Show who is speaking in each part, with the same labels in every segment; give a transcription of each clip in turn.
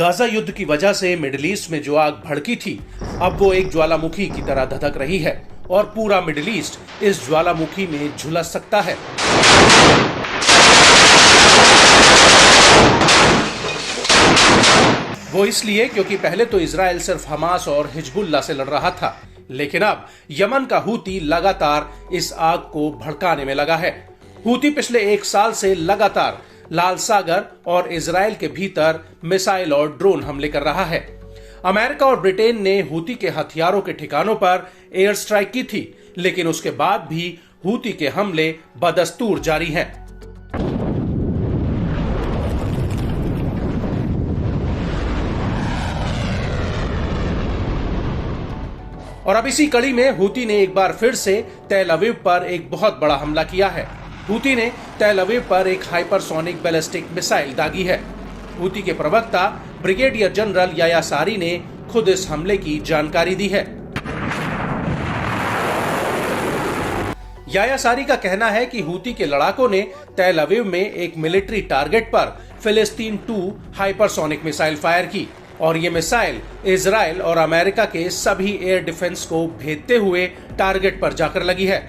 Speaker 1: Gaza युद्ध की वजह से मिडिल ईस्ट में जो आग भड़की थी, अब वो एक ज्वालामुखी की तरह धधक रही है और पूरा मिडिल ईस्ट इस ज्वालामुखी में झुलस सकता है। वो इसलिए क्योंकि पहले तो इजराइल सिर्फ हमास और हिजबुल्लाह से लड़ रहा था, लेकिन अब यमन का हूती लगातार इस आग को भड़काने में लगा है। हूती पिछले 1 साल से लगातार लाल सागर और इजराइल के भीतर मिसाइल और ड्रोन हमले कर रहा है। अमेरिका और ब्रिटेन ने हूती के हथियारों के ठिकानों पर एयर स्ट्राइक की थी, लेकिन उसके बाद भी हूती के हमले बदस्तूर जारी हैं। और अब इसी कड़ी में हूती ने एक बार फिर से तेल अवीव पर एक बहुत बड़ा हमला किया है। हूती ने तेल अवीव पर एक हाइपरसोनिक बैलिस्टिक मिसाइल दागी है। हूती के प्रवक्ता ब्रिगेडियर जनरल याया सारी ने खुद इस हमले की जानकारी दी है। याया सारी का कहना है कि हूती के लड़ाकों ने तेल अवीव में एक मिलिट्री टारगेट पर फिलिस्तीन 2 हाइपरसोनिक मिसाइल फायर की और ये मिसाइल इजराइल और अमेरिका के सभी एयर डिफेंस को भेदते हुए टारगेट पर जाकर लगी है।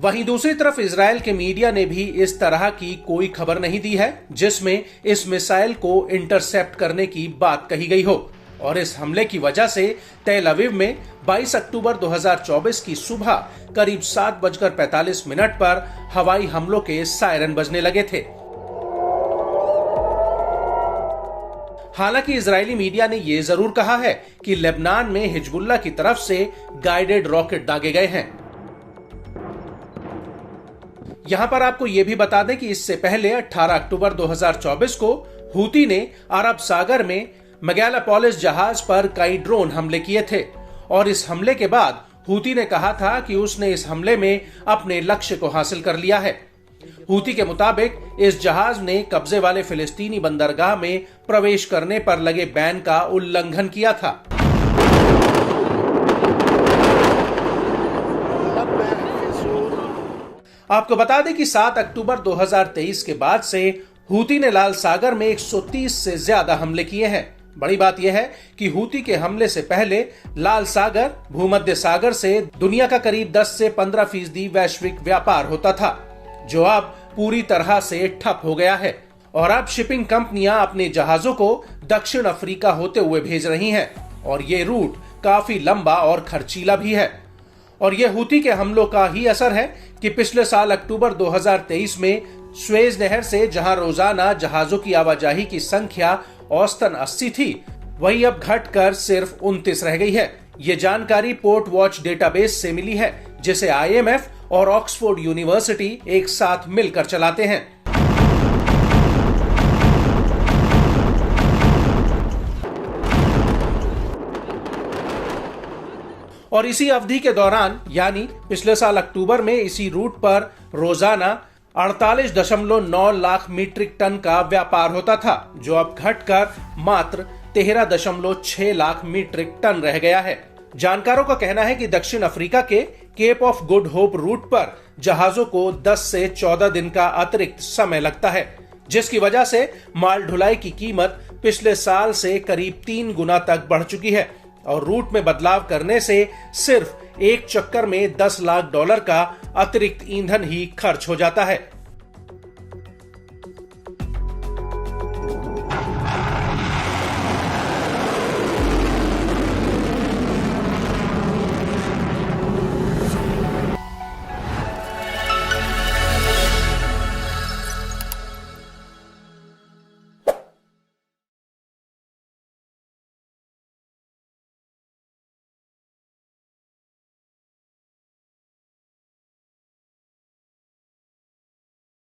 Speaker 1: वहीं दूसरी तरफ इजराइल के मीडिया ने भी इस तरह की कोई खबर नहीं दी है जिसमें इस मिसाइल को इंटरसेप्ट करने की बात कही गई हो। और इस हमले की वजह से तेल अवीव में 22 अक्टूबर 2024 की सुबह करीब 7:45 पर हवाई हमलों के सायरन बजने लगे थे। हालांकि इजरायली मीडिया ने यह जरूर कहा है कि लेबनान में हिजबुल्लाह की तरफ से गाइडेड रॉकेट दागे गए हैं। यहां पर आपको यह भी बता दें कि इससे पहले 18 अक्टूबर 2024 को हूती ने अरब सागर में मेगालोपोलिस जहाज पर कई ड्रोन हमले किए थे और इस हमले के बाद हूती ने कहा था कि उसने इस हमले में अपने लक्ष्य को हासिल कर लिया है। हूती के मुताबिक इस जहाज ने कब्जे वाले फिलिस्तीनी बंदरगाह में प्रवेश करने पर लगे बैन का उल्लंघन किया था। आपको बता दें कि 7 अक्टूबर 2023 के बाद से हूती ने लाल सागर में 130 से ज्यादा हमले किए हैं। बड़ी बात यह है कि हूती के हमले से पहले लाल सागर भूमध्य सागर से दुनिया का करीब 10 से 15% वैश्विक व्यापार होता था, जो अब पूरी तरह से ठप हो गया है। और अब शिपिंग कंपनियां अपने जहाजों को दक्षिण अफ्रीका होते हुए भेज रही हैं और ये रूट काफी लंबा और खर्चीला भी है। और यह हूती के हमलों का ही असर है कि पिछले साल अक्टूबर 2023 में स्वेज नहर से जहां रोजाना जहाजों की आवाजाही की संख्या औसतन 80 थी, वही अब घटकर सिर्फ 29 रह गई है। ये जानकारी पोर्ट वॉच डेटाबेस से मिली है, जिसे IMF और ऑक्सफोर्ड यूनिवर्सिटी एक साथ मिलकर चलाते हैं। और इसी अवधि के दौरान यानी पिछले साल अक्टूबर में इसी रूट पर रोजाना 48.9 लाख मीट्रिक टन का व्यापार होता था, जो अब घटकर मात्र 13.6 लाख मीट्रिक टन रह गया है। जानकारों का कहना है कि दक्षिण अफ्रीका के Cape of Good Hope route पर जहाजों को 10 से 14 दिन का अतिरिक्त समय लगता है, जिसकी वजह से माल ढुलाई की कीमत पिछले साल से करीब 3 गुना तक बढ़ चुकी है और रूट में बदलाव करने से सिर्फ एक चक्कर में $10 लाख का अतिरिक्त ईंधन ही खर्च हो जाता है।